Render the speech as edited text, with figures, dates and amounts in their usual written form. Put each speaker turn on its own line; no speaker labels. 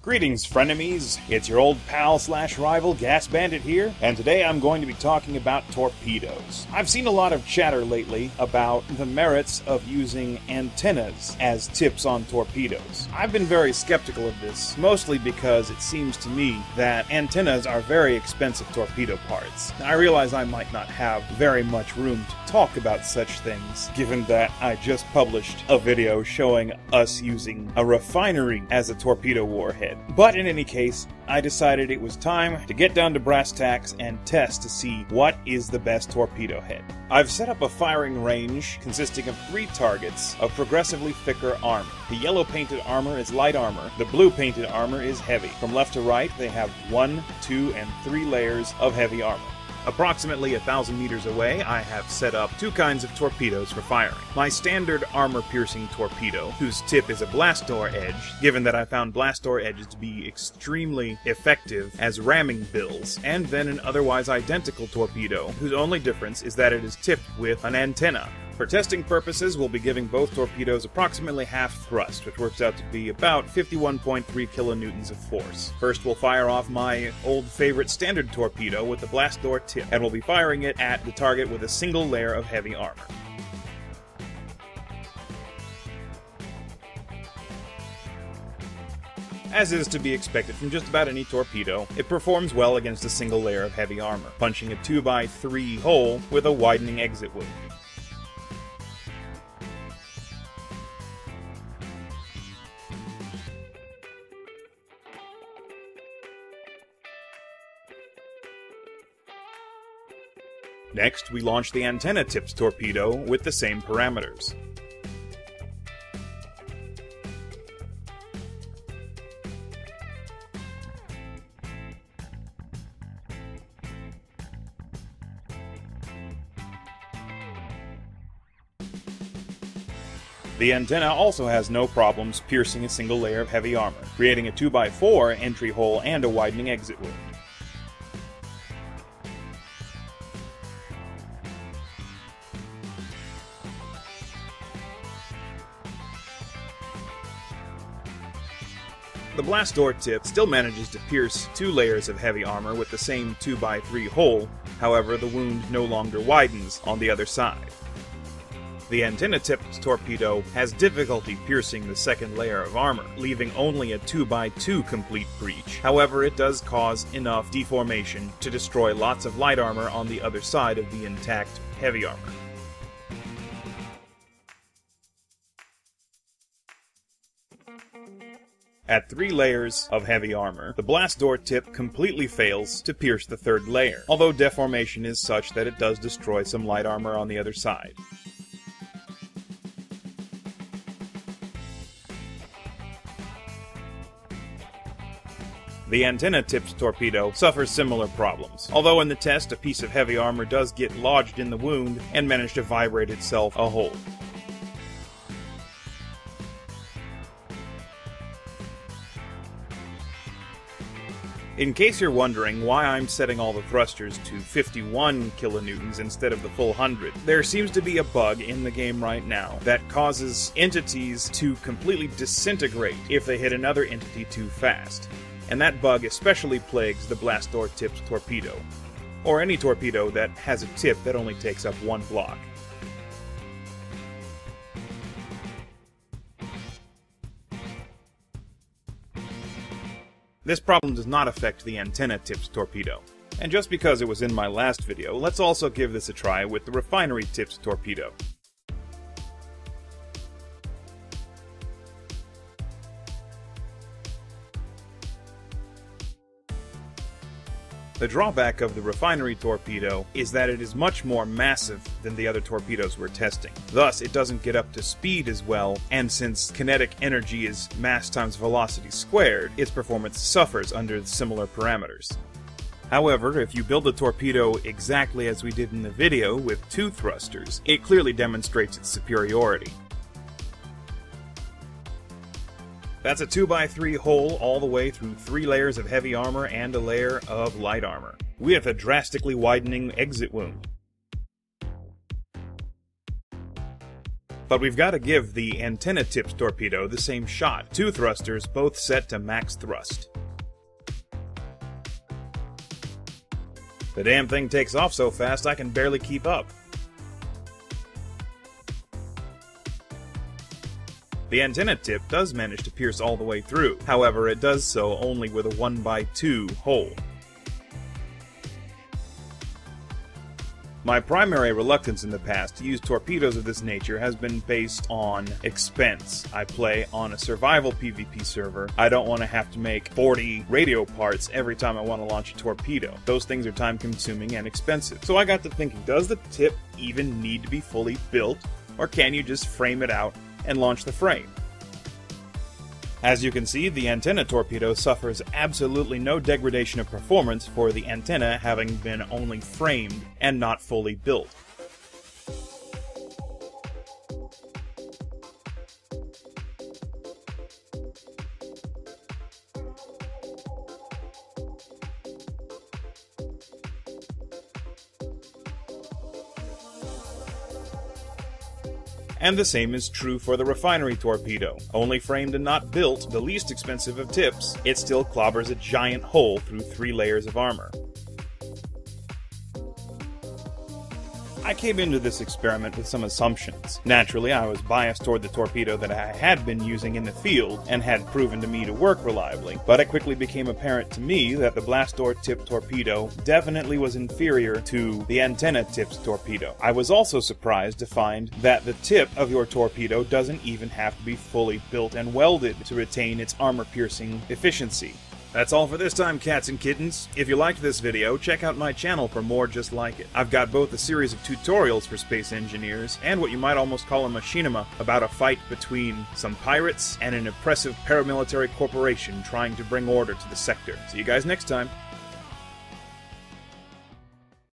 Greetings, frenemies. It's your old pal slash rival Gas Bandit here, and today I'm going to be talking about torpedoes. I've seen a lot of chatter lately about the merits of using antennas as tips on torpedoes. I've been very skeptical of this, mostly because it seems to me that antennas are very expensive torpedo parts. I realize I might not have very much room to talk about such things, given that I just published a video showing us using a refinery as a torpedo warhead. But in any case, I decided it was time to get down to brass tacks and test to see what is the best torpedo head. I've set up a firing range consisting of 3 targets of progressively thicker armor. The yellow painted armor is light armor, the blue painted armor is heavy. From left to right, they have 1, 2, and 3 layers of heavy armor. Approximately 1,000 meters away, I have set up 2 kinds of torpedoes for firing. My standard armor-piercing torpedo, whose tip is a blast door edge, given that I found blast door edges to be extremely effective as ramming bills, and then an otherwise identical torpedo, whose only difference is that it is tipped with an antenna. For testing purposes, we'll be giving both torpedoes approximately half thrust, which works out to be about 51.3 kilonewtons of force. First, we'll fire off my old favorite standard torpedo with the blast door tip, and we'll be firing it at the target with a single layer of heavy armor. As is to be expected from just about any torpedo, it performs well against a single layer of heavy armor, punching a 2x3 hole with a widening exit wound. Next, we launch the antenna-tipped torpedo with the same parameters. The antenna also has no problems piercing a single layer of heavy armor, creating a 2x4 entry hole and a widening exit wound. The blast door tip still manages to pierce 2 layers of heavy armor with the same 2x3 hole, however the wound no longer widens on the other side. The antenna-tipped torpedo has difficulty piercing the second layer of armor, leaving only a 2x2 complete breach. However, it does cause enough deformation to destroy lots of light armor on the other side of the intact heavy armor. At 3 layers of heavy armor, the blast door tip completely fails to pierce the 3rd layer, although deformation is such that it does destroy some light armor on the other side. The antenna-tipped torpedo suffers similar problems, although in the test a piece of heavy armor does get lodged in the wound and manage to vibrate itself a hole. In case you're wondering why I'm setting all the thrusters to 51 kilonewtons instead of the full 100, there seems to be a bug in the game right now that causes entities to completely disintegrate if they hit another entity too fast. And that bug especially plagues the blast door tipped torpedo, or any torpedo that has a tip that only takes up 1 block. This problem does not affect the antenna-tipped torpedo. And just because it was in my last video, let's also give this a try with the refinery-tipped torpedo. The drawback of the refinery torpedo is that it is much more massive than the other torpedoes we're testing. Thus, it doesn't get up to speed as well, and since kinetic energy is mass times velocity squared, its performance suffers under similar parameters. However, if you build a torpedo exactly as we did in the video with 2 thrusters, it clearly demonstrates its superiority. That's a 2x3 hole all the way through 3 layers of heavy armor and a layer of light armor, with a drastically widening exit wound. But we've got to give the antenna-tipped torpedo the same shot. 2 thrusters, both set to max thrust. The damn thing takes off so fast I can barely keep up. The antenna tip does manage to pierce all the way through. However, it does so only with a 1x2 hole. My primary reluctance in the past to use torpedoes of this nature has been based on expense. I play on a survival PvP server. I don't want to have to make 40 radio parts every time I want to launch a torpedo. Those things are time consuming and expensive. So I got to thinking, does the tip even need to be fully built, or can you just frame it out and launch the frame? As you can see, the antenna torpedo suffers absolutely no degradation of performance for the antenna having been only framed and not fully built. And the same is true for the refinery torpedo. Only framed and not built, the least expensive of tips, it still clobbers a giant hole through 3 layers of armor. I came into this experiment with some assumptions. Naturally, I was biased toward the torpedo that I had been using in the field and had proven to me to work reliably, but it quickly became apparent to me that the blast door tipped torpedo definitely was inferior to the antenna tipped torpedo. I was also surprised to find that the tip of your torpedo doesn't even have to be fully built and welded to retain its armor-piercing efficiency. That's all for this time, cats and kittens. If you liked this video, check out my channel for more just like it. I've got both a series of tutorials for space engineers, and what you might almost call a machinima about a fight between some pirates and an oppressive paramilitary corporation trying to bring order to the sector. See you guys next time.